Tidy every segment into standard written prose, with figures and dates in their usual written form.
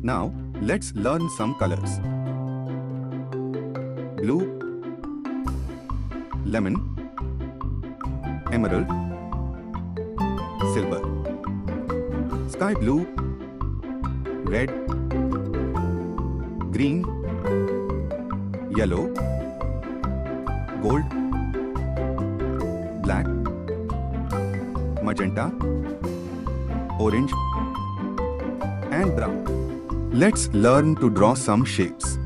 Now, let's learn some colors. Blue, lemon, emerald, silver. Sky blue, red, green, yellow, gold, black, magenta, orange, and brown. Let's learn to draw some shapes.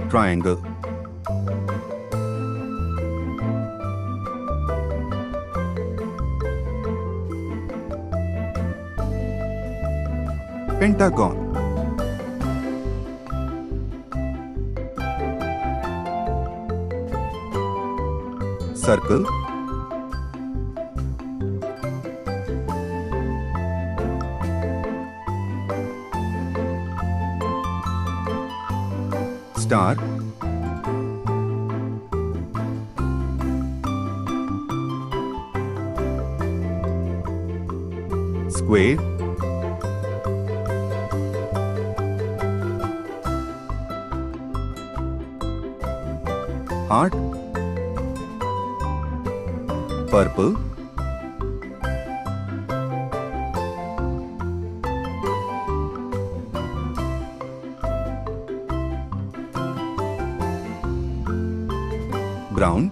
Triangle, Pentagon, circle, star, square, heart, purple, brown,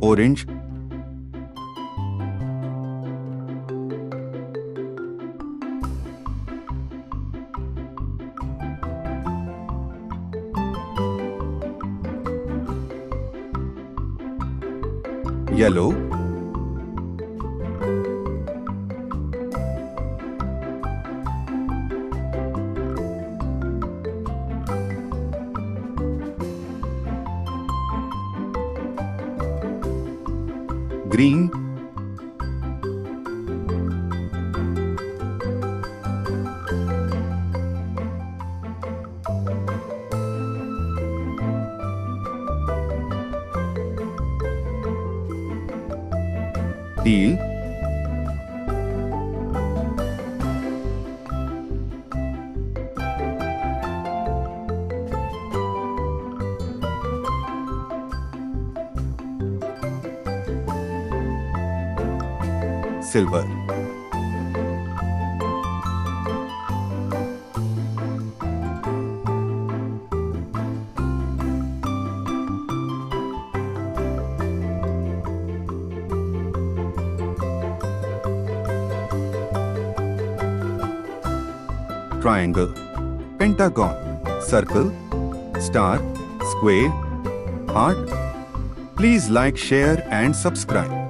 orange, yellow, green, teal, silver. Triangle, pentagon, circle, star, square, heart. Please like, share and subscribe.